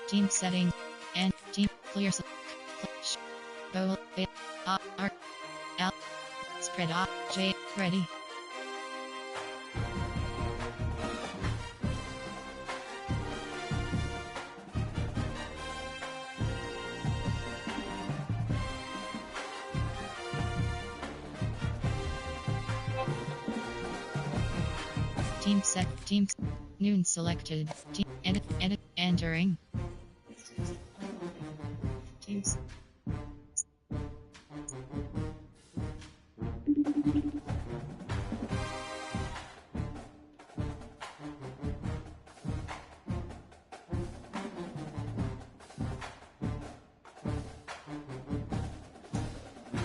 Team settings. And team clear. Go. R. L. Spread off. J. Ready. Team set. Team. Noon selected. Team. Edit. Entering. Teams.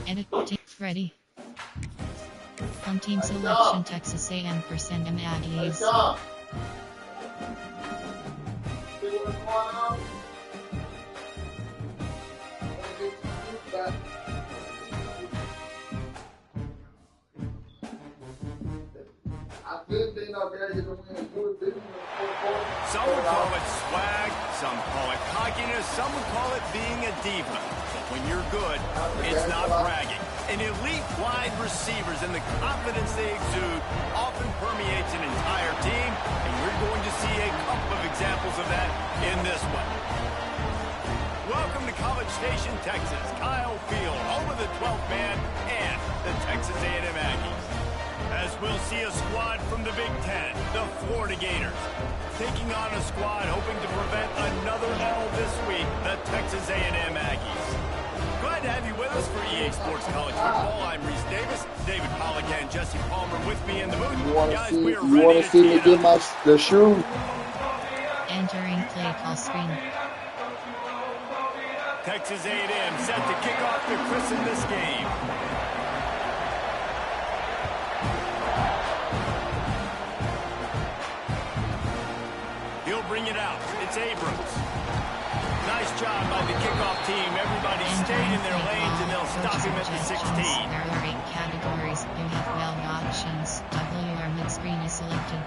Edit. Team. Ready. On team selection, Texas A&M percent M Aggies. Some would call it swag, some call it cockiness, some would call it being a diva. But when you're good, it's not bragging. An elite wide receivers and the confidence they exude often permeates an entire team, and we're going to see a couple of examples of that in this one. Welcome to College Station, Texas. Kyle Field, home of the 12th man and the Texas A&M Aggies. As we'll see a squad from the Big Ten, the Florida Gators, taking on a squad hoping to prevent another L this week, the Texas A&M Aggies. Glad to have you with us for EA Sports College Football. I'm Reese Davis, David Pollack and Jesse Palmer with me in the booth. Guys, we are ready to You want to see me get the shoe? Entering play call screen. Texas A&M set to kick off to christen this game. He'll bring it out. It's Abrams. Nice job by the kickoff team. Everybody stayed in their lanes, and they'll stop him at the 16. There are 8 categories. You have well options. WR mid-screen is selected.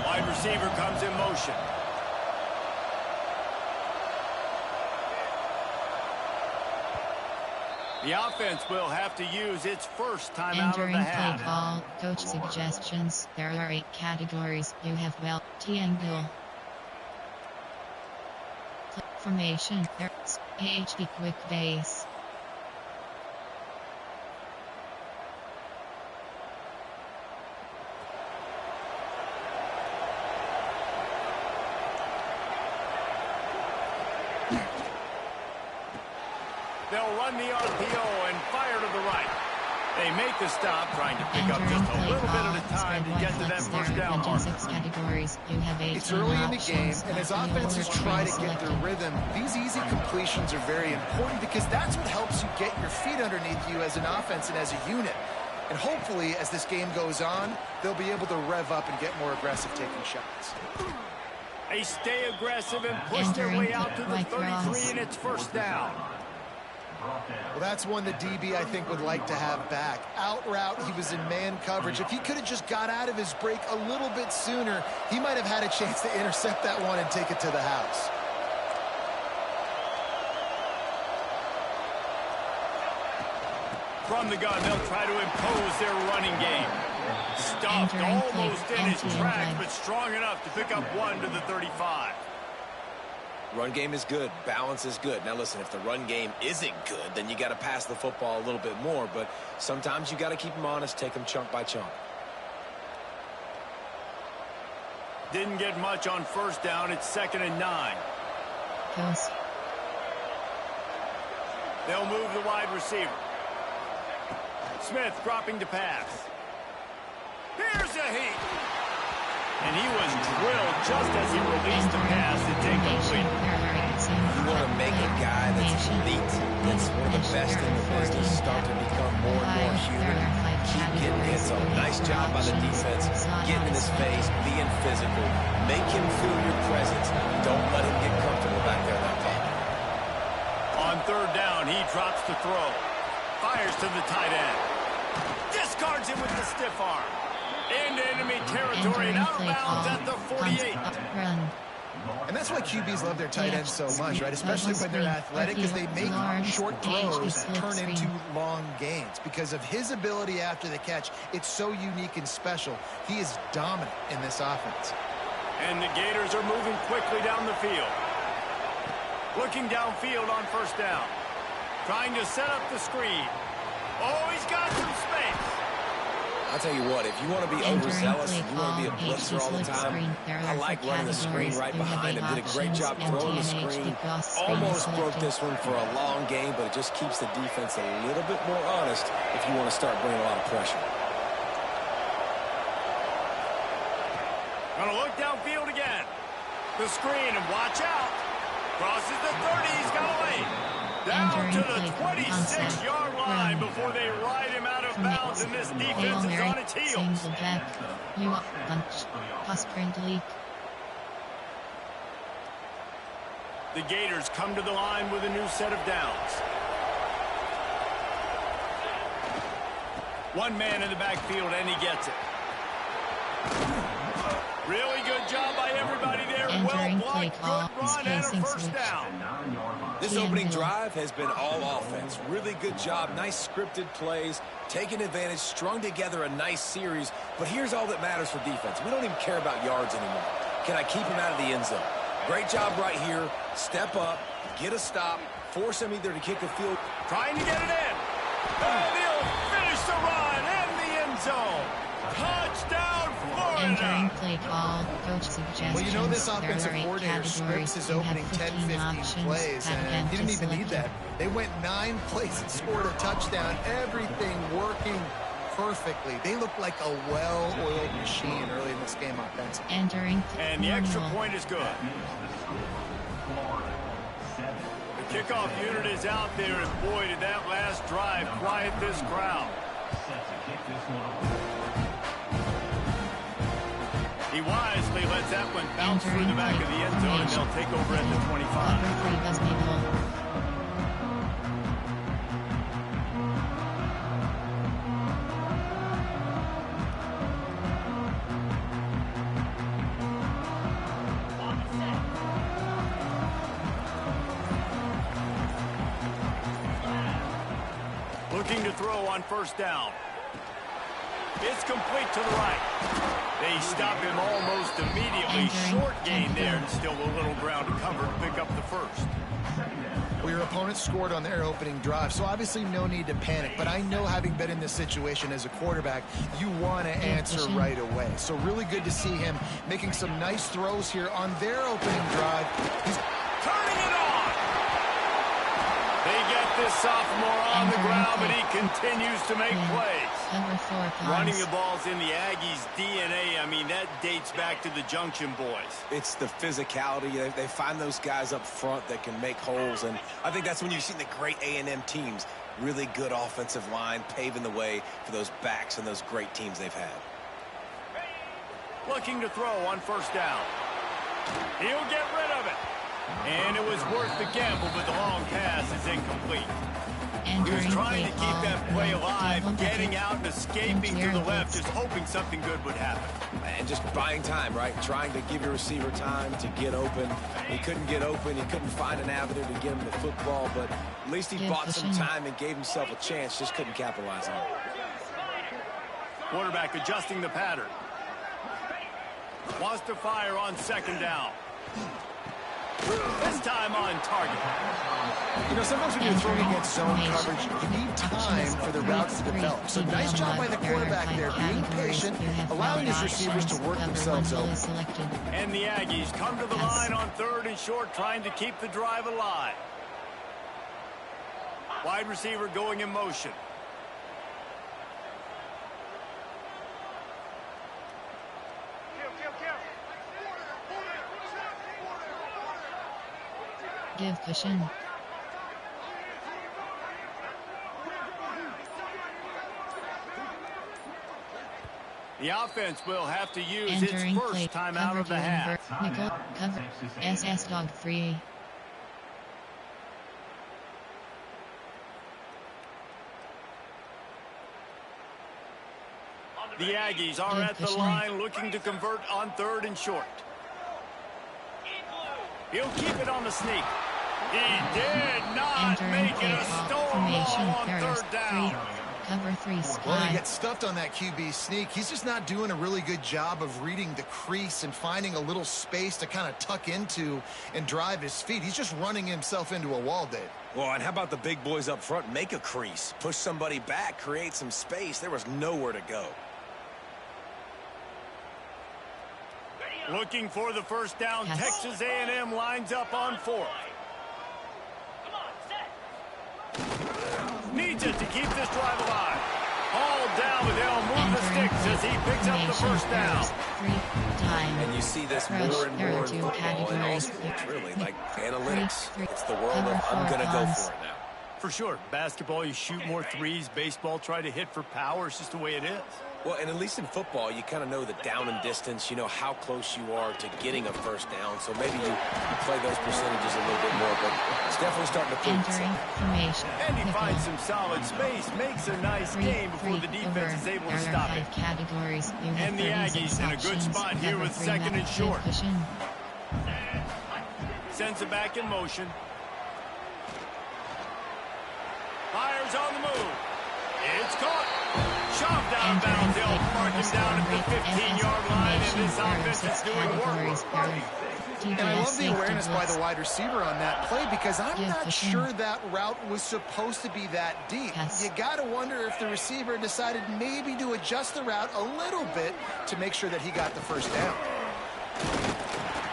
Wide receiver comes in motion. The offense will have to use its first time out of the half. Entering play call, coach suggestions. There are 8 categories. You have well, triangle. Formation. There's AHD quick base. They'll run the RPO and fire to the right. They make the stop, trying to pick up just a little bit at a time to get to that first down mark. 6 categories. You have 8 It's early in the game, and as offenses try to get their rhythm, these easy completions are very important because that's what helps you get your feet underneath you as an offense and as a unit. And hopefully, as this game goes on, they'll be able to rev up and get more aggressive taking shots. They stay aggressive and push their way out to the 33, and it's first down. Well, that's one the DB, I think, would like to have back. Out route, he was in man coverage. If he could have just got out of his break a little bit sooner, he might have had a chance to intercept that one and take it to the house. From the gun, they'll try to impose their running game. Stuffed almost in his tracks, but strong enough to pick up 1 to the 35. Run game is good. Balance is good. Now, listen, if the run game isn't good, then you got to pass the football a little bit more. But sometimes you got to keep them honest, take them chunk by chunk. Didn't get much on first down. It's 2nd and 9. Yes. They'll move the wide receiver. Smith dropping to pass. Here's a heat. And he was drilled just as he released the pass. It's incomplete. You want to make a guy that's elite, that's one of the best in the business, start to become more and more human. Keep getting hits on. Nice job by the defense. Getting in his face, being physical. Make him feel your presence. Don't let him get comfortable back there in that pocket. On 3rd down, he drops to throw. Fires to the tight end. Discards it with the stiff arm. Into enemy territory and out of bounds at the 48. Run. And that's why QBs love their tight ends so much, right? Especially when they're athletic, because they make short throws turn into long gains. Because of his ability after the catch, it's so unique and special. He is dominant in this offense. And the Gators are moving quickly down the field. Looking downfield on first down. Trying to set up the screen. Oh, he's got some space. I'll tell you what, if you want to be overzealous, you want to be a blitzer all the time, I like running the screen right behind him. Did a great job throwing the screen. Almost broke this one for a long game, but it just keeps the defense a little bit more honest if you want to start bringing a lot of pressure. Gonna look downfield again. The screen, and watch out. Crosses the 30, he's got away. Down to the 26-yard line before they ride him out of bounds, and this defense is on its heels. The Gators come to the line with a new set of downs. One man in the backfield, and he gets it. Really good job by everybody there. Well blocked, good run, and a first down. This opening drive has been all offense. Really good job. Nice scripted plays. Taking advantage. Strung together a nice series. But here's all that matters for defense. We don't even care about yards anymore. Can I keep him out of the end zone? Great job right here. Step up. Get a stop. Force him either to kick a field. Trying to get it in. And he'll finish the run in the end zone. Touchdown, Entering Florida. play call, coach suggestions. Well, you know this There offensive are 8 coordinator scripts his opening 10, 15 plays, and he didn't even need that. They went 9 plays and scored a touchdown. Everything working perfectly. They look like a well-oiled machine early in this game offensively. Entering And the extra point is good. The kickoff unit is out there, and boy, did that last drive quiet this crowd. He wisely lets that one bounce through the back of the end zone, and they'll take over at the 25. Looking to throw on first down. It's complete to the right. They stop him almost immediately. Short gain there, and still a little ground to cover to pick up the first. Well, your opponent scored on their opening drive, so obviously no need to panic. But I know, having been in this situation as a quarterback, you want to answer right away. So really good to see him making some nice throws here on their opening drive. He's turning it on. They get this sophomore on the ground, but he continues to make plays. Running the ball's in the Aggies' DNA. I mean, that dates back to the Junction boys. It's the physicality. They find those guys up front that can make holes, and I think that's when you've seen the great A&M teams. Really good offensive line, paving the way for those backs and those great teams they've had. Looking to throw on first down. He'll get rid of it. And it was worth the gamble, but the long pass is incomplete. He was trying to keep that play alive, getting out and escaping to the left, just hoping something good would happen. And just buying time, right? Trying to give your receiver time to get open. He couldn't get open. He couldn't find an avenue to get him the football, but at least he bought some time and gave himself a chance, just couldn't capitalize on it. Quarterback adjusting the pattern. Wants to fire on second down. This time on target. You know, sometimes when you're throwing against zone coverage, you need time for the routes to develop. So nice job by the quarterback there, being patient, allowing his receivers to work themselves over. And the Aggies come to the line on third and short, trying to keep the drive alive. Wide receiver going in motion. Give cushion. The offense will have to use its first time out of the half. Nickel, cover, SS dog free. The Aggies are at the line looking to convert on 3rd and short. He'll keep it on the sneak. He did not make it a stolen ball on 3rd down. Cover 3 spy. Well, he gets stuffed on that QB sneak. He's just not doing a really good job of reading the crease and finding a little space to kind of tuck into and drive his feet. He's just running himself into a wall, Dave. Well, and how about the big boys up front? Make a crease. Push somebody back. Create some space. There was nowhere to go. Looking for the first down. Yes. Texas A&M lines up on 4th. Needs it to keep this drive alive. All down, but they'll move the sticks as he picks up the first down. And you see this more and more in football, and also it's really like analytics. It's the world of I'm going to go for it now. For sure. Basketball, you shoot more threes. Baseball, try to hit for power. It's just the way it is. Well, and at least in football, you kind of know the down and distance. You know how close you are to getting a first down. So maybe you play those percentages a little bit more, but it's definitely starting to prove itself. And he finds some solid space, makes a nice game before the defense is able to stop it. And the Aggies in a good spot here with 2nd and short. Sends it back in motion. Fires on the move. It's caught. Shoved out of bounds. They'll mark him down at the 15-yard line, and this offense is doing work. And I love the awareness by the wide receiver on that play because I'm not sure that route was supposed to be that deep. You got to wonder if the receiver decided maybe to adjust the route a little bit to make sure that he got the first down.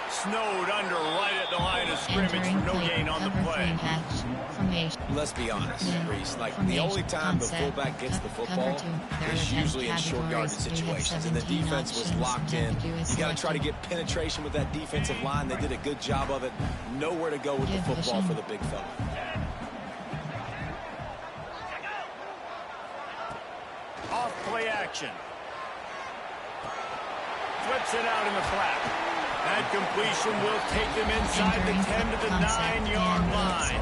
Snowed under right at the line of scrimmage for no gain on the play. Let's be honest, Reese. Like, the only time the fullback gets the football is usually in short yardage situations, and the defense was locked in. You got to try to get penetration with that defensive line. They did a good job of it. Nowhere to go with the football for the big fella. Off play action. Flips it out in the flat. That completion will take them inside the 10 to the 9-yard line.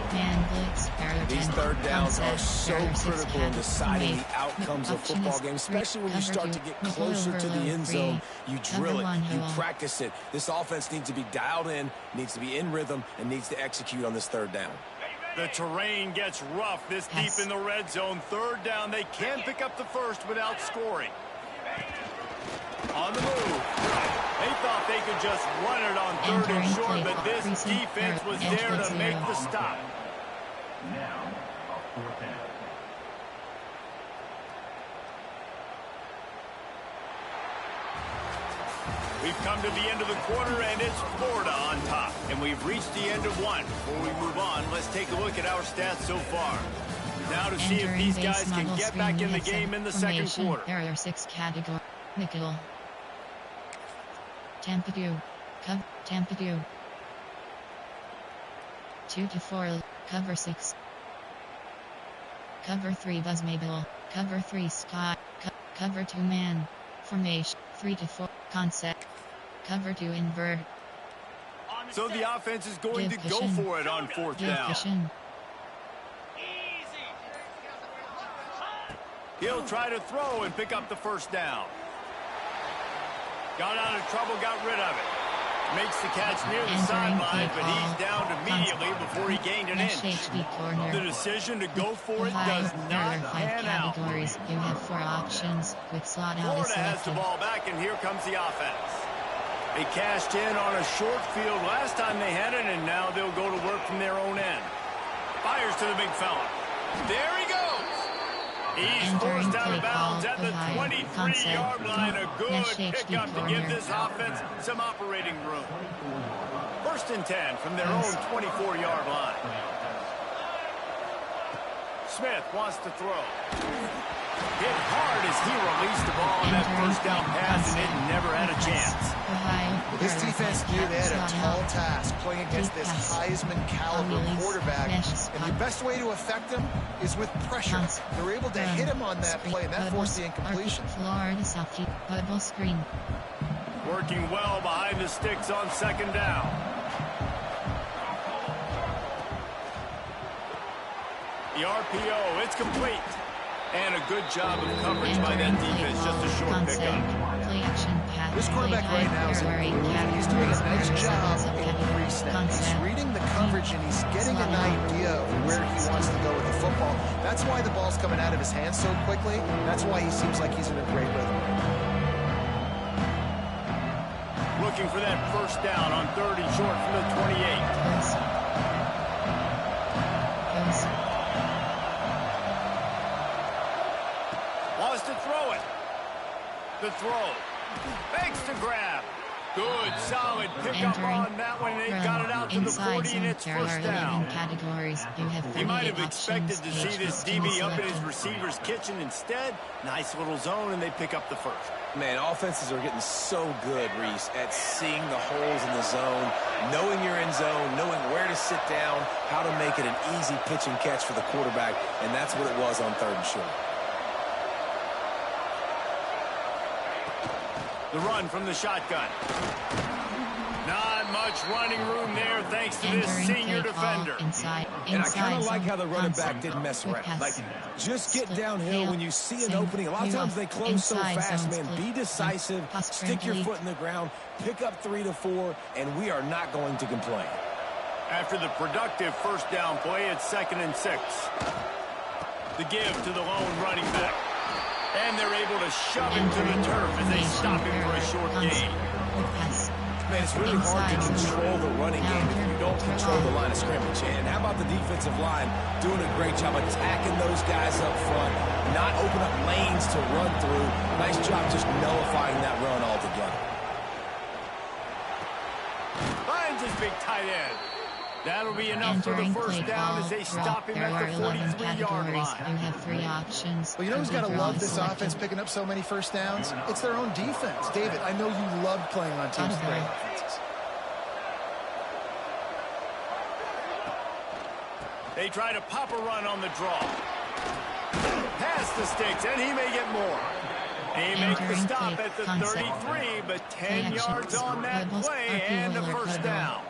These 3rd downs are so critical in deciding the outcomes of football games, especially when you start to get closer to the end zone. You drill it, you practice it. This offense needs to be dialed in, needs to be in rhythm, and needs to execute on this 3rd down. The terrain gets rough this deep in the red zone. 3rd down, they can pick up the first without scoring. On the move. They thought they could just run it on 3rd and short, but this defense was there to make the stop. We've come to the end of the quarter, and it's Florida on top. And we've reached the end of one. Before we move on, let's take a look at our stats so far. Now to see if these guys can get back in the game in the 2nd quarter. There are 6 categories. Nickel. Tampa Dew. Tampa Dew. 2 to 4. Cover 6. Cover 3 Buzz Mabel. Cover 3 Scott. Cover 2 man. Formation. 3 to 4. Concept. Cover 2 invert. So the offense is going to go for it on 4th down. He'll try to throw and pick up the first down. Got out of trouble, got rid of it. Makes the catch near the sideline, but he's down immediately before he gained an inch. The decision to go for it does not pan out. You have 4 options with slot out. Florida has the ball back, and here comes the offense. They cashed in on a short field last time they had it, and now they'll go to work from their own end. Fires to the big fella. There he goes. He's forced out of bounds at the 23-yard line. A good pickup to give this offense some operating room. 1st and 10 from their own 24-yard line. Smith wants to throw. Hit hard as he released the ball on that first down pass, and it never had a chance. This defense knew they had a tall task playing against this Heisman caliber quarterback, and the best way to affect him is with pressure. They're able to hit him on that play, and that forced the incompletion. Working well behind the sticks on 2nd down. The RPO, it's complete. And a good job of coverage by that defense. Just a short pickup. Play action pass. This quarterback right now is in a groove. He's doing a nice job in pre-snap. He's reading the coverage and he's getting an idea of where he wants to go with the football. That's why the ball's coming out of his hands so quickly. That's why he seems like he's in a great rhythm. Looking for that first down on 3rd and short from the 28. Wants to throw it. The throw. Makes the grab. Good, solid pickup on that one. They got it out to the 40, and it's first down. Categories. You might have expected to see this DB up in his receiver's kitchen. Instead, nice little zone, and they pick up the first. Man, offenses are getting so good, Reese, at seeing the holes in the zone, knowing your end zone, knowing where to sit down, how to make it an easy pitch and catch for the quarterback, and that's what it was on 3rd and short. The run from the shotgun. Not much running room there thanks to this senior defender. And I kind of like how the running back didn't mess around. Like, just get downhill when you see an opening. A lot of times they close so fast, man. Be decisive, stick your foot in the ground, pick up 3 to 4, and we are not going to complain. After the productive first down play, it's 2nd and 6. The give to the lone running back. And they're able to shove him to the turf as they stop him for a short gain. Man, it's really hard to control the running game if you don't control the line of scrimmage. And how about the defensive line doing a great job attacking those guys up front, not open up lanes to run through. Nice job just nullifying that run altogether. Finds his big tight end. That'll be enough for the first down as they stop him at the 43-yard line. You have 3 options. Well, you know who's got to love this offense picking up so many first downs? It's their own defense. David, I know you love playing on teams with great offenses. They try to pop a run on the draw. Past the sticks, and he may get more. He makes the stop at the 33, but 10 yards on that play and a first down.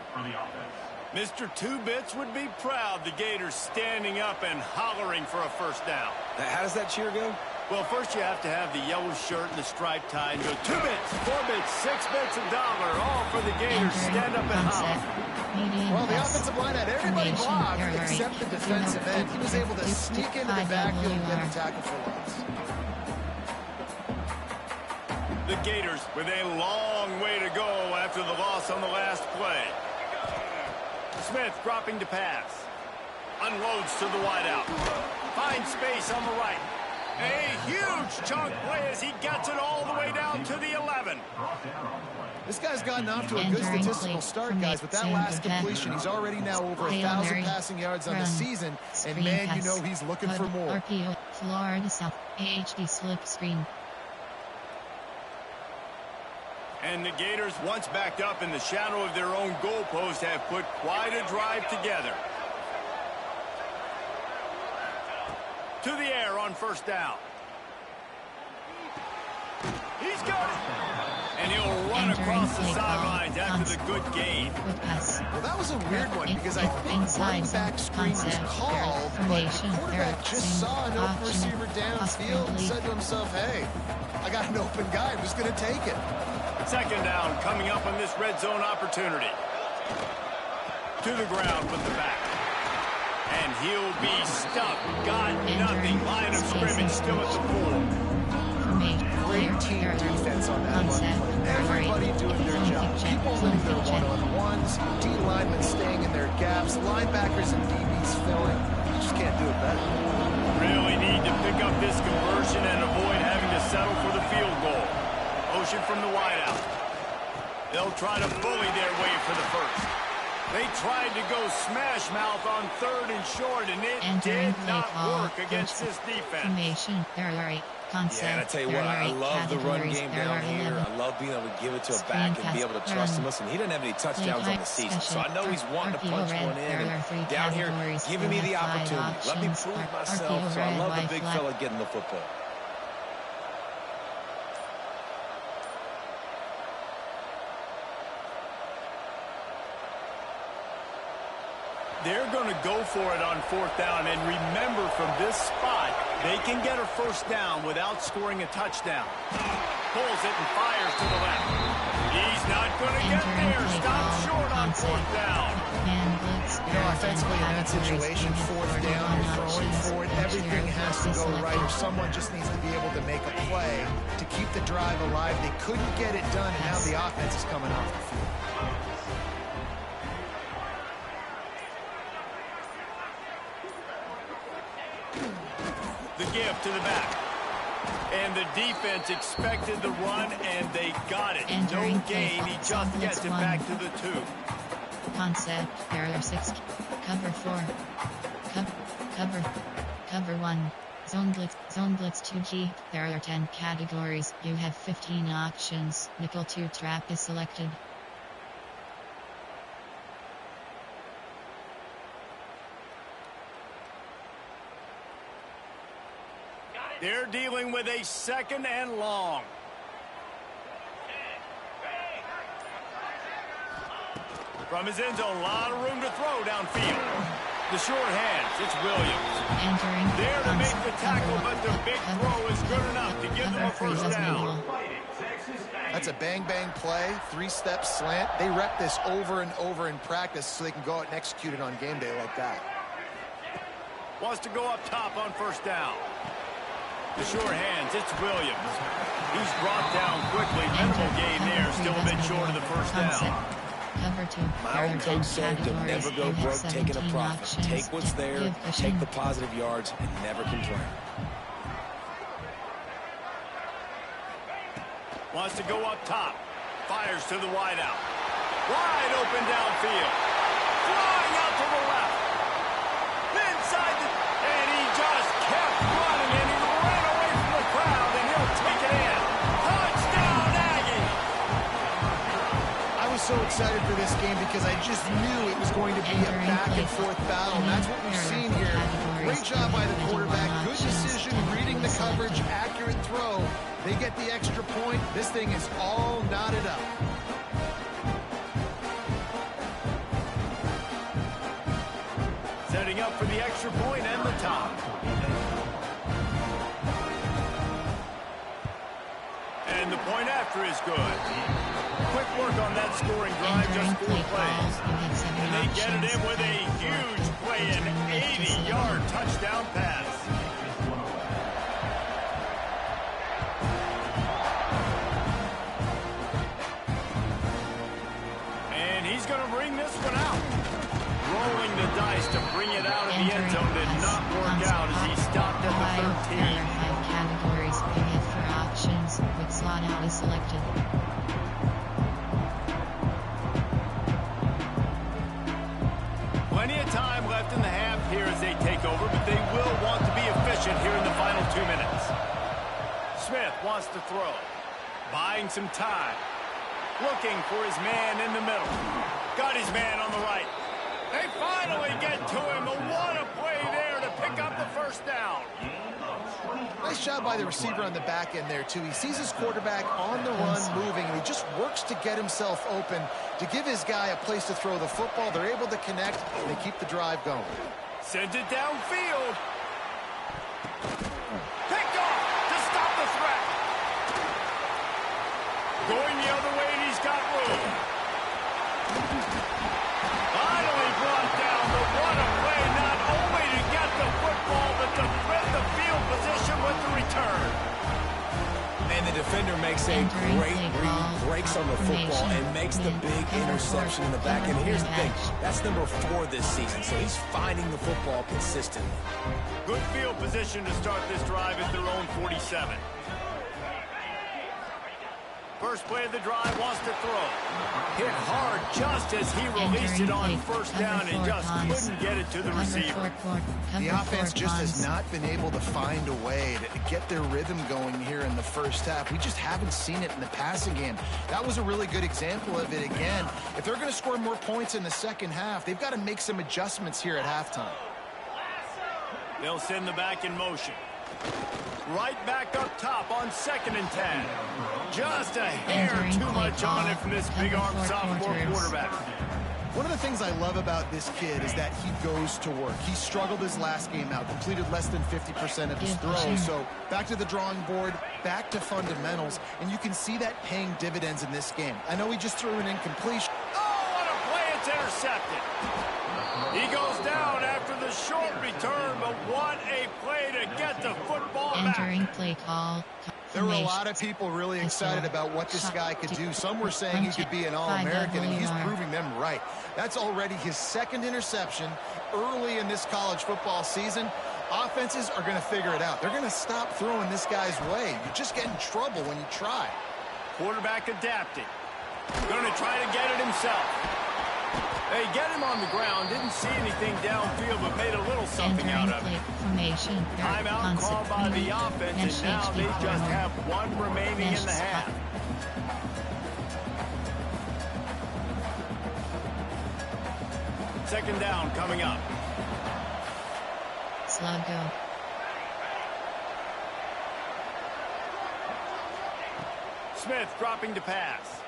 Mr. Two Bits would be proud the Gators standing up and hollering for a first down. How does that cheer go? Well, first you have to have the yellow shirt and the striped tie and go 2 bits, 4 bits, 6 bits, $1, all for the Gators. Stand up and holler. Well, the offensive line had everybody blocked except the defensive end. He was able to sneak into the backfield and get the tackle for loss. The Gators with a long way to go after the loss on the last play. Smith dropping to pass. Unloads to the wideout. Finds space on the right. A huge chunk play as he gets it all the way down to the 11. This guy's gotten off to a good statistical start, guys. With that last completion, he's already now over 1,000 passing yards on the season. And, man, you know he's looking for more. RPO, Florida South, HD slip screen. And the Gators, once backed up in the shadow of their own goalpost, have put quite a drive together. To the air on first down. He's got it. And he'll run across the sidelines after the good gain. Well, that was a weird one because I think running back screen was called, but the quarterback just saw an open receiver downfield and said to himself, hey, I got an open guy. I'm just going to take it. 2nd down coming up on this red zone opportunity. To the ground with the back. And he'll be stuck. Got nothing. Line of scrimmage still at the 4. Great team defense on that one. Everybody doing their job. People winning their one-on-ones. D linemen staying in their gaps. Linebackers and DBs filling. You just can't do it better. Really need to pick up this conversion and avoid having to settle for the field goal. Motion from the wideout. They'll try to bully their way for the first. They tried to go smash mouth on 3rd and short, and it did not work against this defense. Yeah, and I tell you what, I love the run game down here. I love being able to give it to a back and be able to trust him. Listen, he didn't have any touchdowns on the season, so I know he's wanting to punch one in. And down here, giving me the opportunity. Let me prove myself. So I love the big fella getting the football. They're going to go for it on 4th down. And remember, from this spot, they can get a first down without scoring a touchdown. Pulls it and fires to the left. He's not going to get there. Stops short on 4th down. You know, offensively in that situation, 4th down, you're throwing for it. Everything has to go right, or someone just needs to be able to make a play to keep the drive alive. They couldn't get it done, and now the offense is coming off the field. The give to the back. And the defense expected the run, and they got it. No gain. He just gets it back to the 2. Concept, barrier 6, cover 4, cover 1, zone blitz 2 key, there are 10 categories, you have 15 options, nickel 2 trap is selected. They're dealing with a 2nd and long. From his end zone, a lot of room to throw downfield. The short hands, it's Williams. There to make the tackle, but the big throw is good enough to give them a first down. That's a bang-bang play, 3-step slant. They rep this over and over in practice so they can go out and execute it on game day like that. Wants to go up top on 1st down. The short hands, it's Williams. He's brought down quickly. Minimal gain there, still a bit short of the first down. Cover 2. My old coach said to never go broke taking a profit. Take what's there, take the positive yards, and never complain. Wants to go up top. Fires to the wideout. Wide open downfield. Flying out to the left. Inside the... And he just kept running, and he ran away from the crowd, and he'll take it in. Touchdown, Aggie! I was so excited for this game because I just knew it was going to be a back-and-forth battle, and that's what we've seen here. Great job by the quarterback. Good decision, reading the coverage, accurate throw. They get the extra point. This thing is all knotted up. Setting up for the extra point and the top. And the point after is good. Quick work on that scoring drive, just 4 plays. And they get it in with a huge play, an 80-yard touchdown pass. And he's going to bring this one out. Rolling the dice to bring it out of the end zone did not work out as he stopped at the 13. There are 5 categories, you have 4 options, with slot out is selected. Plenty of time left in the half here as they take over, but they will want to be efficient here in the final 2 minutes. Smith wants to throw. Buying some time. Looking for his man in the middle. Got his man on the right. They finally get to him. What a play there to pick up the first down. Nice job by the receiver on the back end there, too. He sees his quarterback on the run moving, and he just works to get himself open to give his guy a place to throw the football. They're able to connect, and they keep the drive going. Sends it downfield. Picked off to stop the threat. Going the other way, and he's got room. Finally brought down, but what a play, not only to get the football, but to flip the field position with the return. And the defender makes a great read, breaks on the football, and makes the big interception in the back. And here's the thing, that's number 4 this season, so he's finding the football consistently. Good field position to start this drive at their own 47. First play of the drive, wants to throw. Hit hard just as he released it on first down and just couldn't get it to the receiver. The offense just has not been able to find a way to get their rhythm going here in the first half. We just haven't seen it in the passing game. That was a really good example of it again. If they're going to score more points in the second half, they've got to make some adjustments here at halftime. They'll send the back in motion. Right back up top on 2nd and 10. Just a hair too much on it from this big-arm sophomore quarterback. One of the things I love about this kid is that he goes to work. He struggled his last game out, completed less than 50% of his throws. So back to the drawing board, back to fundamentals, and you can see that paying dividends in this game. I know he just threw an incompletion. Oh, what a play. It's intercepted. He goes down after the short return, but what a play to get the football back. Entering play call. There were a lot of people really excited about what this guy could do. Some were saying he could be an All-American, and he's proving them right. That's already his second interception early in this college football season. Offenses are going to figure it out. They're going to stop throwing this guy's way. You just get in trouble when you try. Quarterback adapting. Going to try to get it himself. They get him on the ground. Didn't see anything downfield, but made a little something out of it. Timeout called by the offense, and now they just have one remaining in the half. Second down coming up. Sluggo. Smith dropping to pass.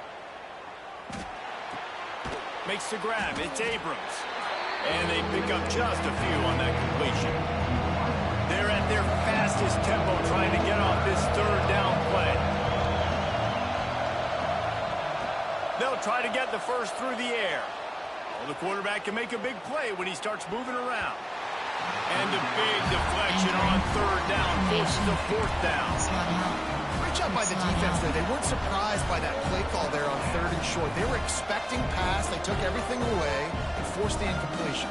Makes the grab. It's Abrams. And they pick up just a few on that completion. They're at their fastest tempo trying to get off this third down play. They'll try to get the first through the air. Well, the quarterback can make a big play when he starts moving around. And a big deflection on third down forces a fourth down. Great job by the defense there. They weren't surprised by that play call there on third and short. They were expecting pass. They took everything away and forced the incompletion.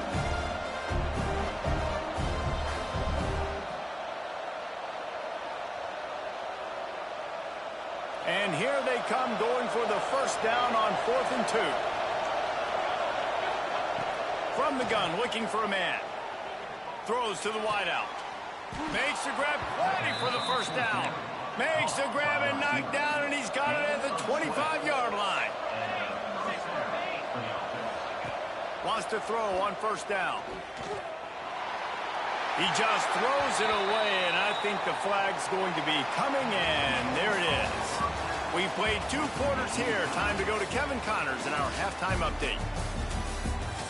And here they come going for the first down on 4th and 2. From the gun, looking for a man. Throws to the wideout. Makes the grab, ready for the first down. Makes the grab and knocked down, and he's got it at the 25-yard line. Wants to throw on first down. He just throws it away, and I think the flag's going to be coming, and there it is. We played 2 quarters here. Time to go to Kevin Connors in our halftime update.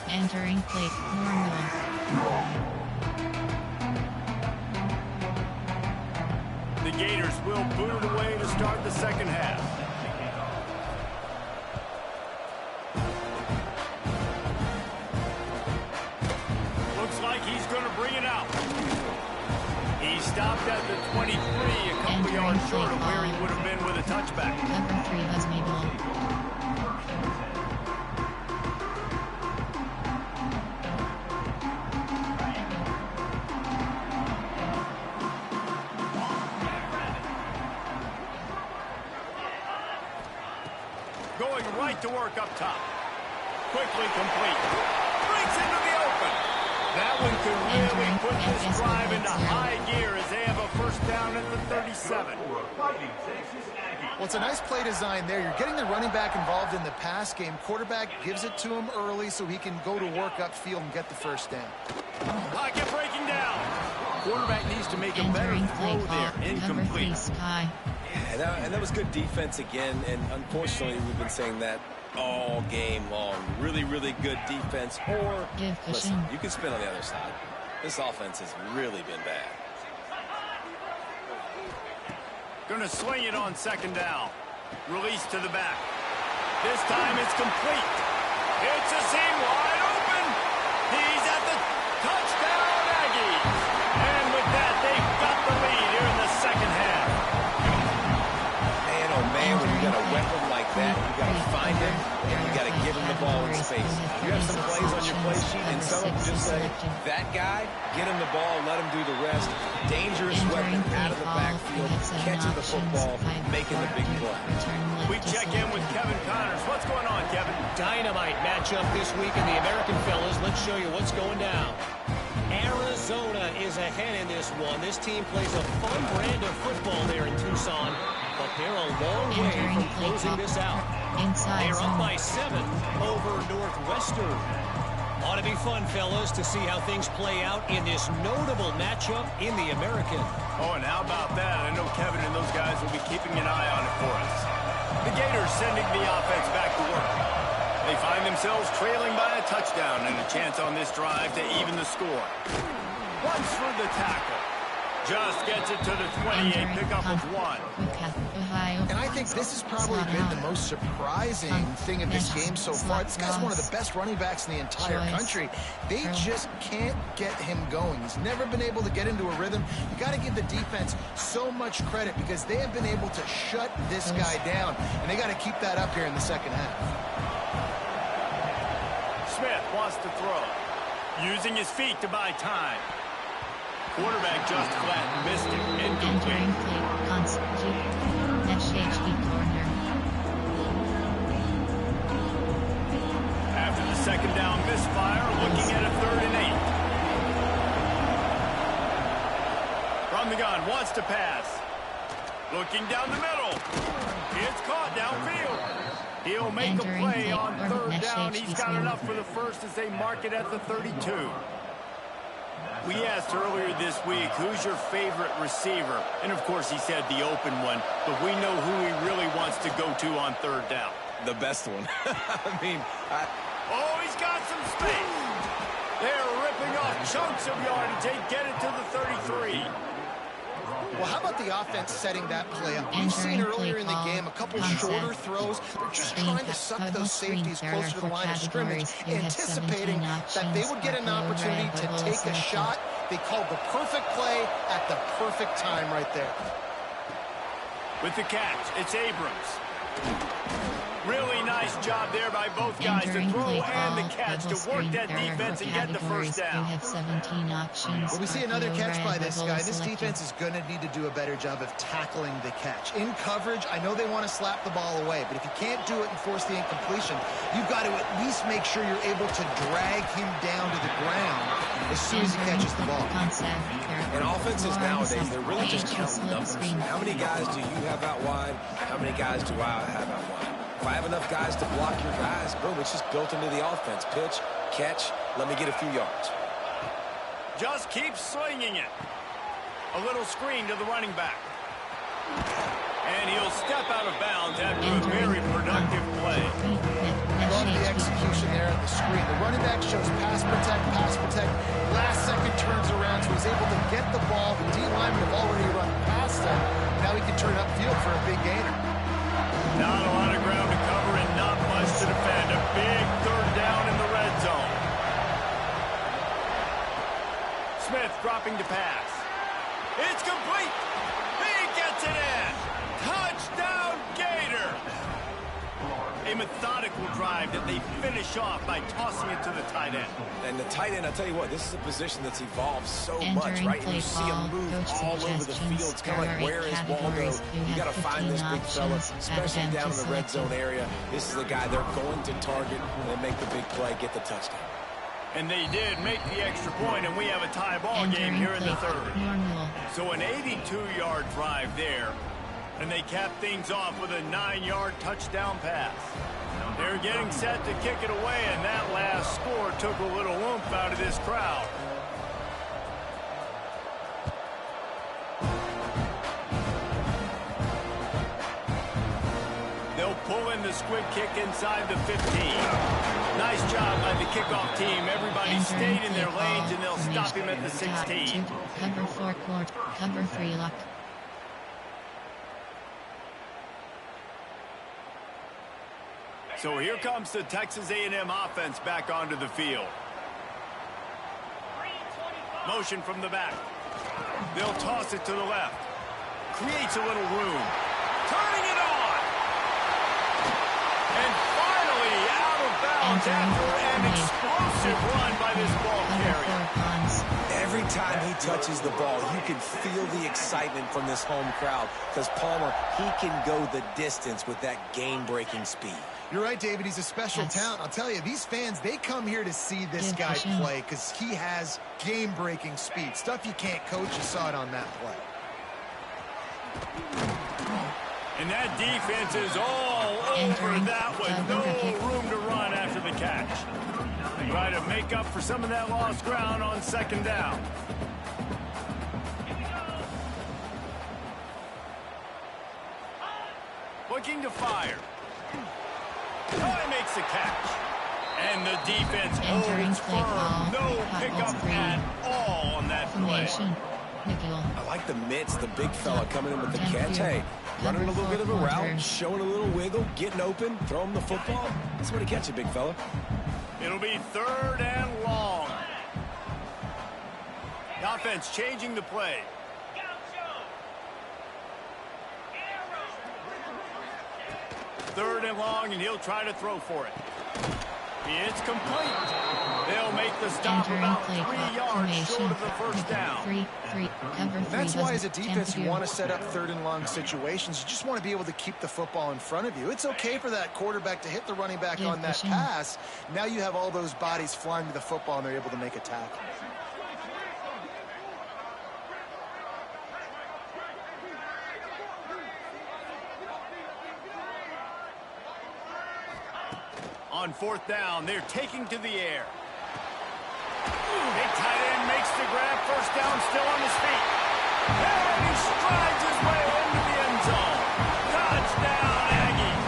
Entering play formula. The Gators will boot it away to start the second half. Looks like he's going to bring it out. He stopped at the 23, a couple yards short of where he would have been with a touchback. Number 3 has made ball. Going right to work up top. Quickly complete. Breaks into the open. That one could really put this drive into high gear as they have a first down at the 37. Well, it's a nice play design there. You're getting the running back involved in the pass game. Quarterback gives it to him early so he can go to work upfield and get the first down. Pocket breaking down. Quarterback needs to make a better throw there. Incomplete. Yeah, and that was good defense again, and unfortunately we've been saying that all game long. Really, really good defense, or listen, you can spin on the other side. This offense has really been bad. Going to swing it on second down. Release to the back. This time it's complete. It's a seam wide open. He's at the touchdown Aggies. And with that, they've got the lead here in the second half. Man, oh man, when you got a weapon like that, you got to find him, and you got to give him the ball in space. You have some plays on your play sheet, and some of them just say, that guy, get him the ball, let him do the rest. Dangerous weapon out of the backfield, catching the football, making the big play. We check in with Kevin Connors. What's going on, Kevin? Dynamite matchup this week in the American fellas. Let's show you what's going down. Arizona is ahead in this one. This team plays a fun brand of football there in Tucson, but they're a long way from closing this out. They're up by 7 over Northwestern. Ought to be fun, fellas, to see how things play out in this notable matchup in the American. Oh, and how about that? I know Kevin and those guys will be keeping an eye on it for us. The Gators sending the offense back to work. They find themselves trailing by a touchdown and a chance on this drive to even the score. Once for the tackle. Just gets it to the 28, pickup of 1. And I think this has probably been the most surprising thing of this game so far. This guy's one of the best running backs in the entire country. They just can't get him going. He's never been able to get into a rhythm. You got to give the defense so much credit because they have been able to shut this guy down, and they got to keep that up here in the second half. Smith wants to throw, using his feet to buy time. Quarterback just flat missed it. Incomplete. After the second down misfire, looking at a 3rd and 8. From the gun, wants to pass. Looking down the middle. It's caught downfield. He'll make a play on 3rd down. He's got enough for the first as they mark it at the 32. We asked earlier this week, who's your favorite receiver? And, of course, he said the open one, but we know who he really wants to go to on 3rd down. The best one. Oh, he's got some space. They're ripping off chunks of yardage. They get it to the 33. Well, how about the offense setting that play up? We've seen earlier in the game a couple shorter throws. They're just trying to suck those safeties closer to the line of scrimmage, anticipating that they would get an opportunity to take a shot. They called the perfect play at the perfect time right there. With the catch, it's Abrams. Really nice job there by both guys to throw and the catch to work that defense and get the first down. Well, we see another catch by this guy. This defense is going to need to do a better job of tackling the catch. In coverage, I know they want to slap the ball away, but if you can't do it and force the incompletion, you've got to at least make sure you're able to drag him down to the ground as soon as he catches the ball. And offenses nowadays, they're really just counting numbers. How many guys do you have out wide? How many guys do I have out wide? If I have enough guys to block your guys, boom, it's just built into the offense. Pitch, catch, let me get a few yards. Just keep slinging it. A little screen to the running back. And he'll step out of bounds after a very productive play. Love the execution there at the screen. The running back shows pass protect, pass protect. Last second turns around, so he's able to get the ball. The D linemen have already run past him. Now he can turn upfield for a big gainer. Not a lot of ground to cover and not much to defend. A big 3rd down in the red zone. Smith dropping to pass. It's complete. He gets it in. Touchdown, Gator. A methodical drive that they finish off by tossing it to the tight end. And the tight end, I'll tell you what, this is a position that's evolved so much, right? And you see him move all over the field. It's kind of like, where is Waldo? You got to find this big fella, especially down in the red zone area. This is the guy they're going to target and make the big play, get the touchdown. And they did make the extra point, and we have a tie ball game here in the 3rd. So an 82-yard drive there. And they cap things off with a 9-yard touchdown pass. They're getting set to kick it away, and that last score took a little oomph out of this crowd. They'll pull in the squib kick inside the 15. Nice job by the kickoff team. Everybody stayed in their lanes, and they'll stop him at the 16. Cover 4 court, cover 3 lock. So here comes the Texas A&M offense back onto the field. Motion from the back. They'll toss it to the left. Creates a little room. Turning it on. And finally out of bounds after an explosive run by this ball carrier. Every time he touches the ball, you can feel the excitement from this home crowd because Palmer, he can go the distance with that game-breaking speed. You're right, David. He's a special talent. I'll tell you, these fans, they come here to see this guy play because he has game-breaking speed. Stuff you can't coach. You saw it on that play. And that defense is all over that one. No room to run after the catch. Try to make up for some of that lost ground on 2nd down. Looking to fire. Oh, he makes the catch. And the defense Entering holds play firm. call. No pickup at all on that play. Formation. Nickel. I like the mitts, the big fella coming in with the catch. Hey, Cover running a little bit of a route, quarters. showing a little wiggle, getting open, throw him the football. That's where to catch it, big fella. It'll be 3rd and long. The offense changing the play. 3rd and long, and he'll try to throw for it. It's complete. They'll make the stop Entering about play 3 clock yards formation. short of the first down. 3, cover 3. That's why, as a doesn't defense, you do. want to set up 3rd and long situations. You just want to be able to keep the football in front of you. It's okay for that quarterback to hit the running back on that Position. pass. Now you have all those bodies flying to the football, and they're able to make a tackle. On 4th down, they're taking to the air. Big tight end makes the grab. First down, still on his feet. And he strides his way into the end zone. Touchdown, Aggie.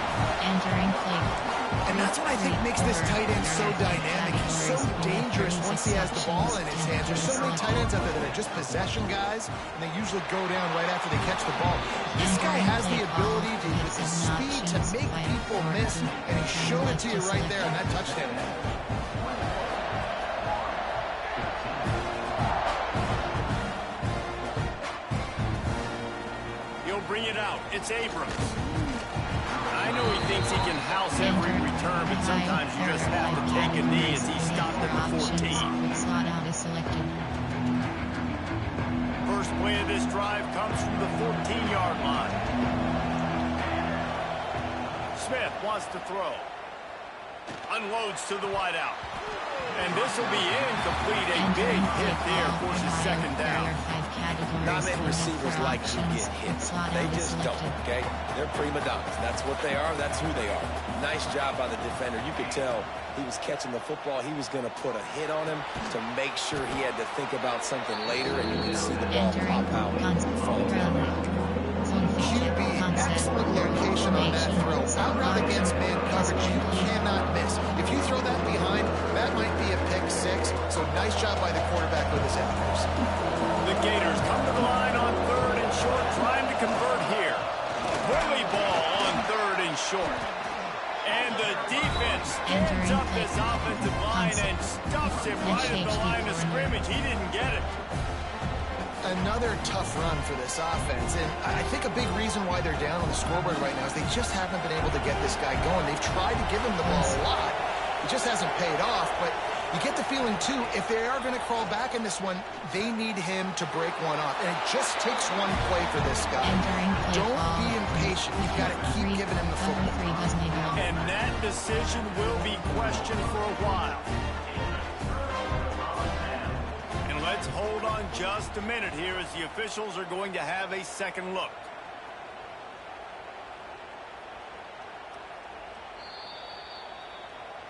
Entering play. And that's what I think makes this tight end so dynamic. He's so dangerous once he has the ball in his hands. There's so many tight ends out there that are just possession guys, and they usually go down right after they catch the ball. This guy has the ability to, with his speed, to make people miss, and he showed it to you right there on that touchdown. He'll bring it out. It's Abrams. I know he thinks he can house every return, but sometimes you just have to take a knee as he stopped at the 14. Slot out is selected. First play of this drive comes from the 14-yard line. Smith wants to throw. Unloads to the wideout. And this will be incomplete. A big hit there forces 2nd down. Not many receivers like to get hit. They just don't, okay? They're prima donnas. That's what they are. That's who they are. Nice job by the defender. You could tell he was catching the football. He was going to put a hit on him to make sure he had to think about something later, and you can see the ball pop out and fall down. QB, excellent location on that throw. Out route against man coverage, you cannot miss. If you throw that behind, that might be a pick 6. So nice job by the quarterback with his accuracy. The Gators come to the line on 3rd and short, trying to convert here. Whirly ball on 3rd and short. And the defense stands up this offensive line and stuffs him right at the line of scrimmage. He didn't get it. Another tough run for this offense, and I think a big reason why they're down on the scoreboard right now is they just haven't been able to get this guy going. They've tried to give him the ball a lot. It just hasn't paid off, but you get the feeling, too, if they are going to crawl back in this one, they need him to break one off, and it just takes one play for this guy. Don't be impatient. You've got to keep giving him the football. And that decision will be questioned for a while. Let's hold on just a minute here as the officials are going to have a second look.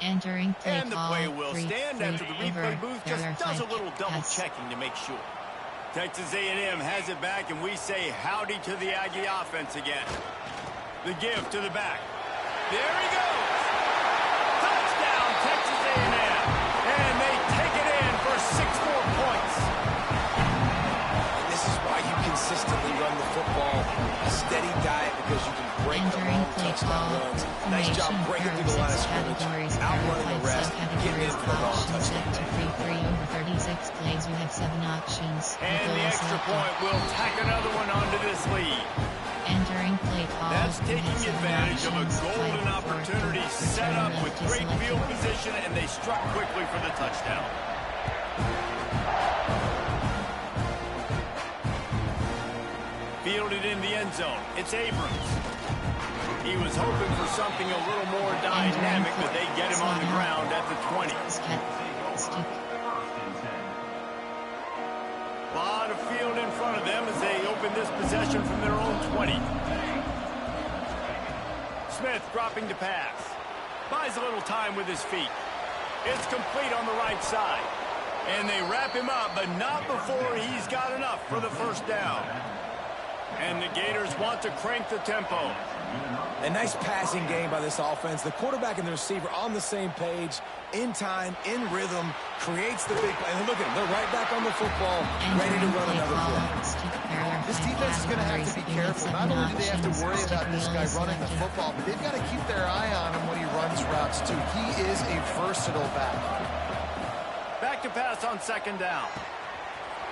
Entering play and the play will stand after the replay booth just does a little double checking to make sure. Texas A&M has it back, and we say howdy to the Aggie offense again. The give to the back. There he goes. Touchdown, Texas A&M. And they take it in for 6 more points. And this is why you consistently run the football. A steady diet because you can break the long touchdown runs. Nice job breaking through the line of scrimmage. Outrunning the rest. Getting in for the long touchdown. Over 36 plays, we have 7 options. And the extra point will tack another one onto this lead. Entering play call. That's taking advantage of a golden opportunity set up with great field position, and they struck quickly for the touchdown. Fielded in the end zone. It's Abrams. He was hoping for something a little more dynamic, but they get him on the ground at the 20. A lot of field in front of them as they open this possession from their own 20. Smith dropping to pass. Buys a little time with his feet. It's complete on the right side. And they wrap him up, but not before he's got enough for the first down. And the Gators want to crank the tempo. A nice passing game by this offense. The quarterback and the receiver on the same page, in time, in rhythm, creates the big play. And look at them. They're right back on the football, ready to run another play. This defense is going to have to be careful. Not only do they have to worry about this guy running the football, but they've got to keep their eye on him when he runs routes, too. He is a versatile back. Back to pass on second down.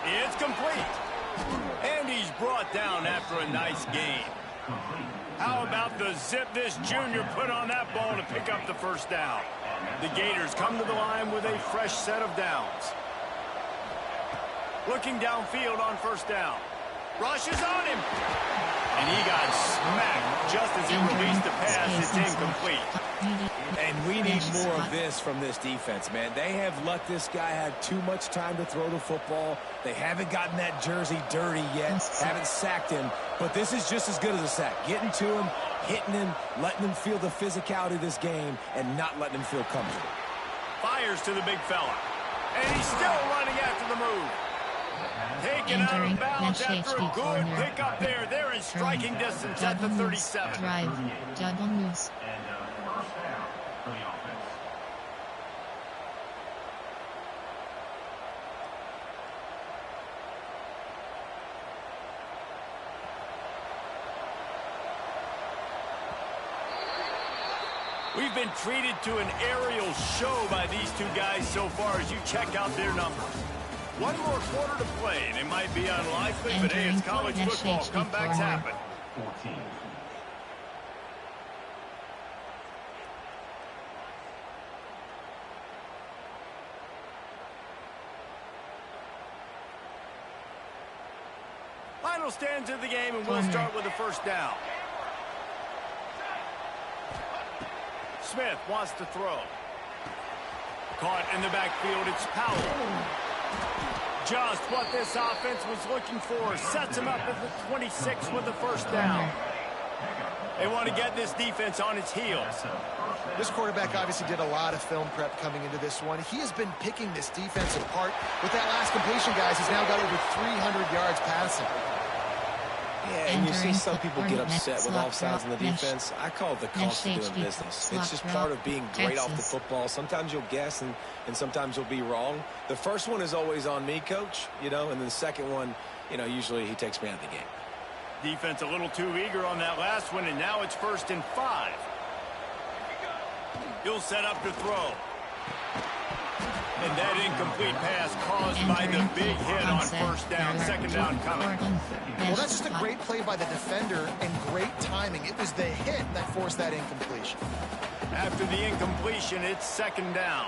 It's complete. And he's brought down after a nice gain. How about the zip this junior put on that ball to pick up the first down? The Gators come to the line with a fresh set of downs. Looking downfield on first down. Rushes on him. And he got smacked just as he released the pass. It's incomplete. And we need more of this from this defense, man. They have let this guy have too much time to throw the football. They haven't gotten that jersey dirty yet, haven't sacked him. But this is just as good as a sack. Getting to him, hitting him, letting him feel the physicality of this game, and not letting him feel comfortable. Fires to the big fella. And he's still running after the move. Taken out of bounds after a good pickup there. They're in striking distance at the 37. Drive. Double moves. We've been treated to an aerial show by these two guys so far as you check out their numbers. One more quarter to play, and it might be unlikely, but hey, it's college football. Comebacks happen. Final stands of the game, and we'll start with the first down. Smith wants to throw. Caught in the backfield, it's Powell. Just what this offense was looking for. Sets him up at the 26 with the first down. They want to get this defense on its heels. This quarterback obviously did a lot of film prep coming into this one. He has been picking this defense apart. With that last completion, guys, he's now got over 300 yards passing. Yeah, and you see some people get upset with offsides in the defense. I call it the cost of doing business. It's just part of being great off the football. Sometimes you'll guess and sometimes you'll be wrong. The first one is always on me, coach, and then the second one, usually he takes me out of the game. Defense a little too eager on that last one, and now it's 1st and 5. He'll set up to throw. And that incomplete pass caused by the big hit on first down. Second down coming. Well, that's just a great play by the defender and great timing. It was the hit that forced that incompletion. After the incompletion, it's second down.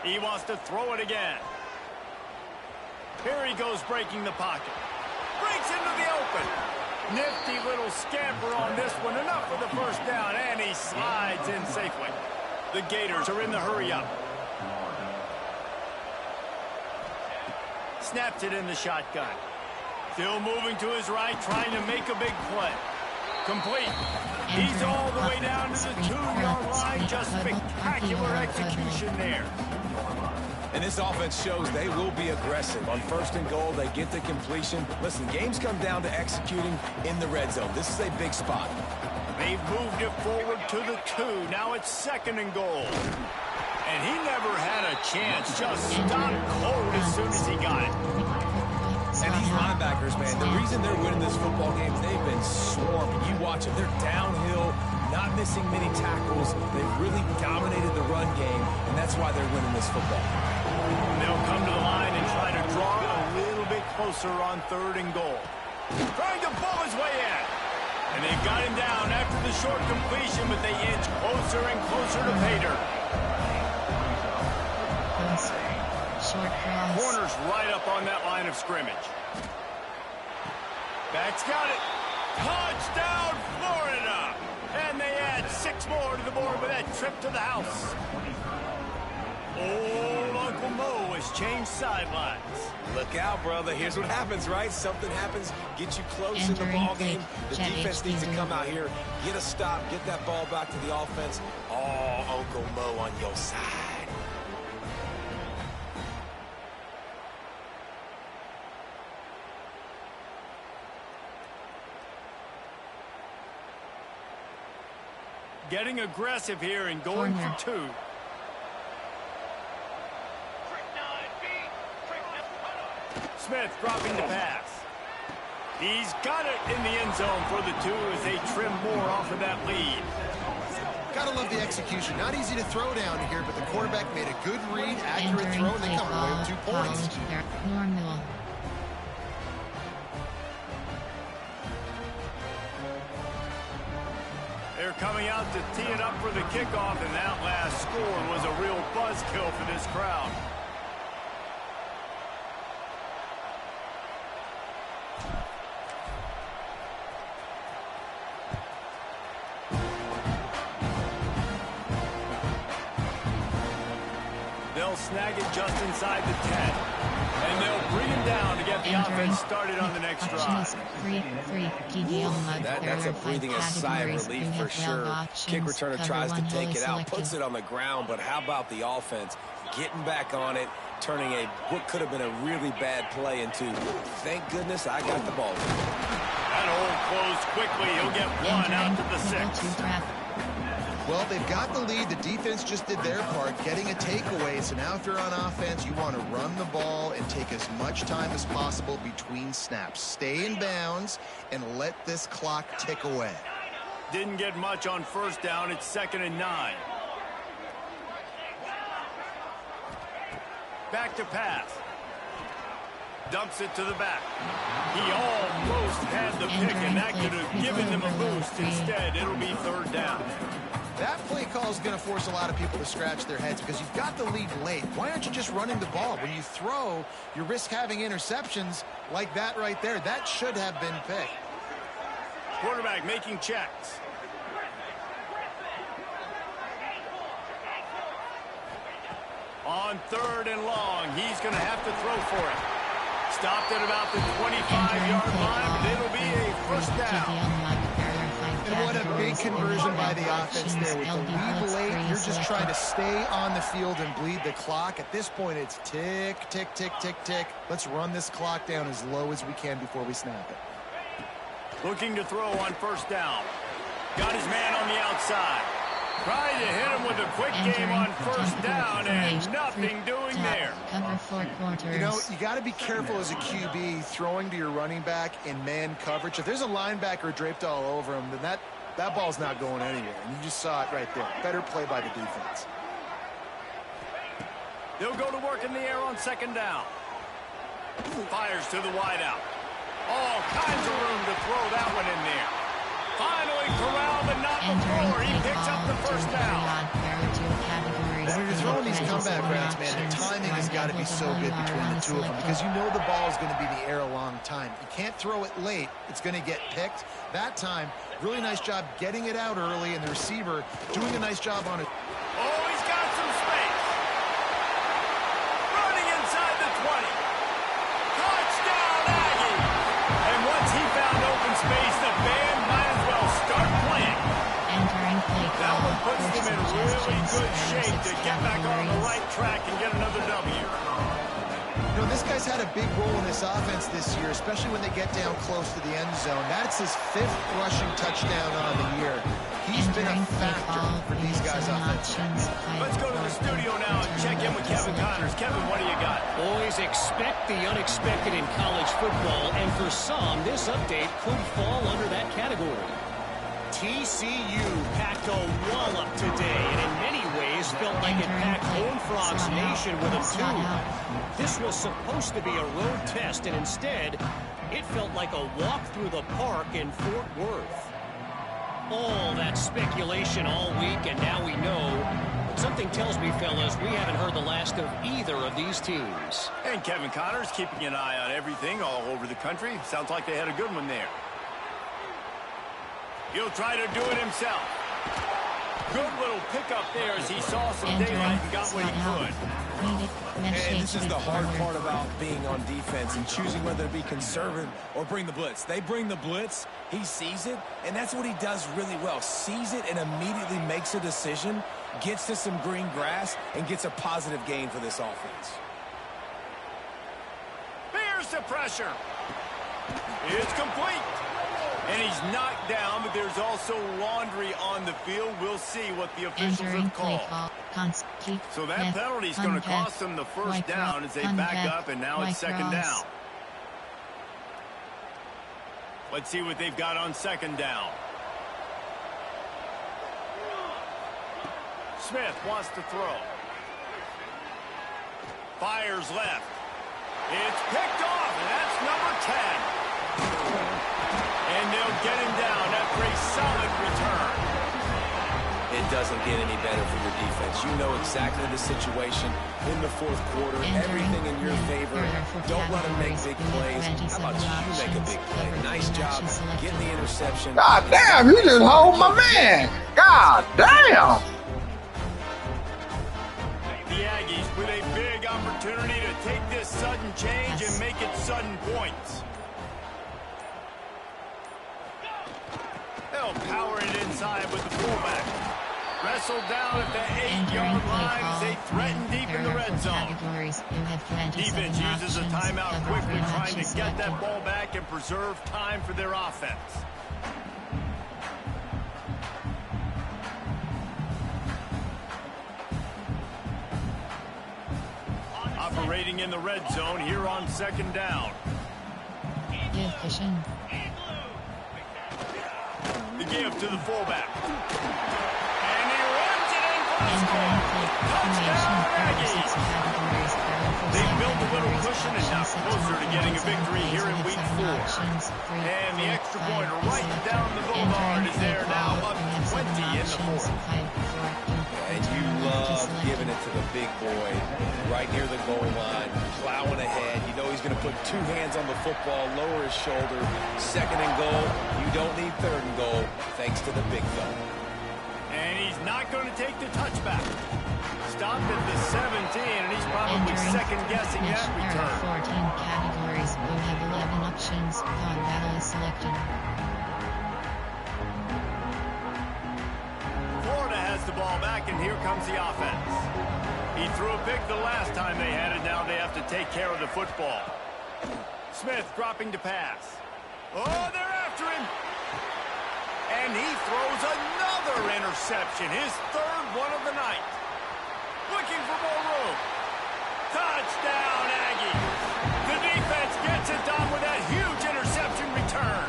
He wants to throw it again. Here he goes breaking the pocket. Breaks into the open. Nifty little scamper on this one. Enough for the first down, and he slides in safely. The Gators are in the hurry-up. Snaps it in the shotgun. Still moving to his right, trying to make a big play. Complete. He's all the way down to the 2-yard line. Just spectacular execution there. And this offense shows they will be aggressive. On 1st and goal, they get the completion. Listen, games come down to executing in the red zone. This is a big spot. They've moved it forward to the 2. Now it's 2nd and goal. And he never had a chance. Just stopped cold as soon as he got it. And these linebackers, man, the reason they're winning this football game is they've been swarming. You watch it. They're downhill, not missing many tackles. They've really dominated the run game, and that's why they're winning this football. They'll come to the line and try to draw a little bit closer on 3rd and goal. Trying to pull his way in. And they got him down after the short completion, but they inch closer and closer to pay dirt. Short cross. Corner's right up on that line of scrimmage. Back's got it. Touchdown, Florida! And they add 6 more to the board with that trip to the house. Old Uncle Mo has changed sidelines. Look out, brother. Here's what happens, right? Something happens, get you close in the ball game. The defense needs to come out here, get a stop, get that ball back to the offense. Oh, Uncle Mo on your side. Getting aggressive here and going for 2. Smith dropping the pass. He's got it in the end zone for the 2 as they trim more off of that lead. Gotta love the execution. Not easy to throw down here, but the quarterback made a good read, accurate throw, and they come away with 2 points. Normal. They're coming out to tee it up for the kickoff, and that last score was a real buzzkill for this crowd. They'll snag it just inside the 10. And they'll bring him down to get the offense started on the next drive. That's a breathing a sigh of relief for sure. Kick returner tries to take it out, puts it on the ground, but how about the offense getting back on it, turning what could have been a really bad play into, thank goodness I got the ball. That hole closed quickly. He'll get 1 out to the 6. Well, they've got the lead. The defense just did their part, getting a takeaway. So now if you're on offense, you want to run the ball and take as much time as possible between snaps. Stay in bounds and let this clock tick away. Didn't get much on first down. It's 2nd and 9. Back to pass. Dumps it to the back. He almost had the pick, and that could have given them a boost. Instead, it'll be 3rd down. That play call is going to force a lot of people to scratch their heads because you've got the lead late. Why aren't you just running the ball? When you throw, you risk having interceptions like that right there. That should have been picked. Quarterback making checks. On 3rd and long, he's going to have to throw for it. Stopped at about the 25-yard line, but it'll be a 1st down. And what a big conversion by the offense there. With the lead late, you're just trying to stay on the field and bleed the clock. At this point, it's tick, tick, tick, tick, tick. Let's run this clock down as low as we can before we snap it. Looking to throw on 1st down. Got his man on the outside. Tried to hit him with a quick game on 1st down, and nothing doing there. You know, you got to be careful as a QB throwing to your running back in man coverage. If there's a linebacker draped all over him, then that ball's not going anywhere. And you just saw it right there. Better play by the defense. They'll go to work in the air on 2nd down. Fires to the wideout. All kinds of room to throw that one in there. Finally corralled, but not before. He picks up the 1st down. When you're throwing these comeback routes, man, the timing has got to be so good between the 2 of them because you know the ball is going to be in the air a long time. You can't throw it late. It's going to get picked. That time, really nice job getting it out early, and the receiver doing a nice job on it. Oh, he's got some space. Running inside the 20. Touchdown, Aggie. And once he found open space, the band might as well start playing. That one puts them in really good shape to get back on the right track and get another W. You know, this guy's had a big role in this offense this year, especially when they get down close to the end zone. That's his 5th rushing touchdown on the year. He's been a factor for these guys offensively. Let's go to the studio now and check in with Kevin Connors. Kevin, what do you got? Boys, expect the unexpected in college football, and for some, this update could fall under that category. TCU packed a wallop today, and in many ways felt like it packed Horned Frogs Nation with them too. This was supposed to be a road test, and instead, it felt like a walk through the park in Fort Worth. All that speculation all week, and now we know. Something tells me, fellas, we haven't heard the last of either of these teams. And Kevin Connors keeping an eye on everything all over the country. Sounds like they had a good one there. He'll try to do it himself. Good little pickup there as he saw some daylight and got what he could. And this is the hard part about being on defense and choosing whether to be conservative or bring the blitz. They bring the blitz, he sees it, and that's what he does really well. Sees it and immediately makes a decision, gets to some green grass, and gets a positive gain for this offense. Here's the pressure. It's complete. And he's knocked down, but there's also laundry on the field. We'll see what the officials have called. So that penalty is going to cost them the first down as they back up, and now it's second down. Let's see what they've got on second down. Smith wants to throw. Fires left. It's picked off, and that's number 10. And they'll get him down after a solid return. It doesn't get any better for your defense. You know exactly the situation in the fourth quarter. Everything in your favor. Don't let them make big plays. How about you make a big play? Nice job getting the interception. God damn, you just hold my man. God damn. The Aggies with a big opportunity to take this sudden change and make it sudden points. They'll power it inside with the fullback. Wrestled down at the 8-yard line as they threaten deep in the red zone. Defense uses a timeout quickly, trying to get that ball back and preserve time for their offense. Operating in the red zone here on second down. The give to the fullback. And he runs it in for the score. Touchdown, Aggies. They built a little cushion and now closer to getting a victory here in week 4. And the extra point right down the boulevard is there now, up 20 in the fourth. And you love giving it to the big boy right near the goal line, plowing ahead. You know he's going to put 2 hands on the football, lower his shoulder. Second and goal. You don't need third and goal, thanks to the big fella. And he's not going to take the touchback. Stopped at the 17, and he's probably second-guessing that return. 14 categories. We have 11 options. God battle is selected. Florida has the ball back, and here comes the offense. He threw a pick the last time they had it. Now they have to take care of the football. Smith dropping to pass. Oh, they're after him. And he throws another interception, his third one of the night. Looking for more room. Touchdown, Aggies. The defense gets it done with that huge interception return.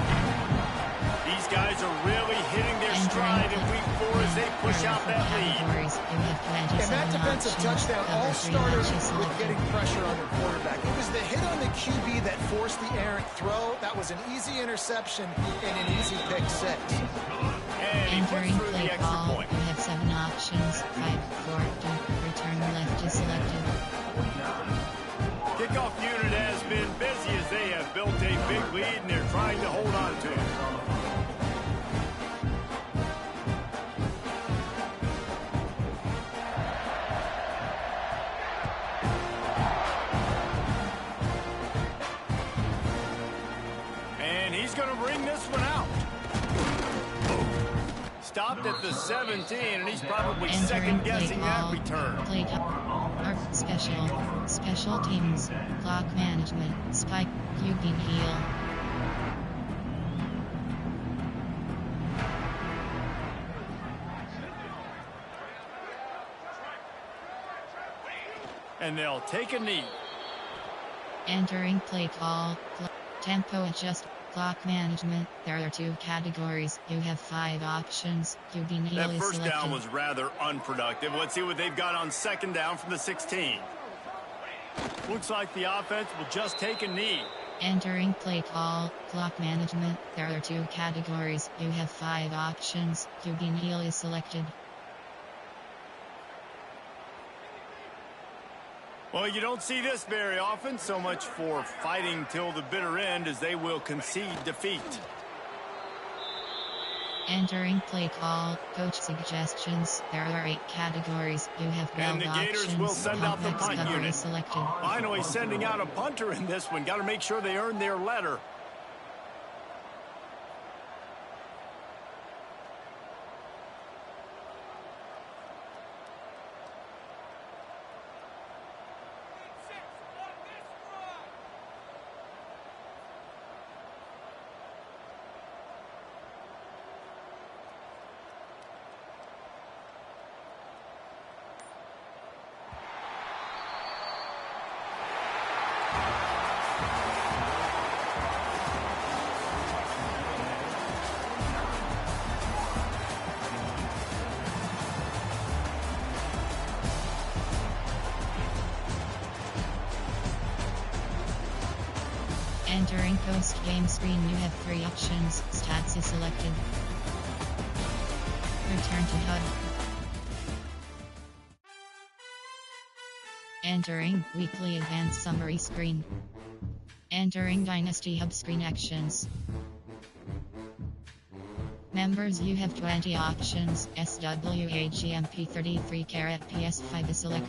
These guys are really hitting their stride in week 4 as they push out that lead. And that defensive touchdown all started with getting pressure on their quarterback. It was the hit on the QB that forced the errant throw. That was an easy interception and an easy pick 6. And he puts through the extra point. We have 7 options. 5, 4, 2. Return left is selected. Kickoff unit has been busy as they have built a big lead and they're trying to hold on to it. And he's going to bring this one out. Stopped at the 17, and he's probably second-guessing that return. Special teams, clock management, spike, QB heel. And they'll take a knee. Entering play call, tempo adjust. Clock management. There are 2 categories. You have 5 options. That first down was rather unproductive. Let's see what they've got on second down from the 16. Looks like the offense will just take a knee. Entering play call, clock management. There are 2 categories. You have 5 options. QB kneel is selected. Well, you don't see this very often. So much for fighting till the bitter end as they will concede defeat. Entering play call, coach suggestions. There are 8 categories. You have 12 and the Gators options. will send out the punt unit. Selected. Finally sending out a punter in this one. Got to make sure they earn their letter. Entering post-game screen, you have 3 options. Stats is selected. Return to HUD. Entering weekly advanced summary screen. Entering Dynasty Hub screen actions. Members, you have 20 options. SWAGMP 33 PS5 is selected.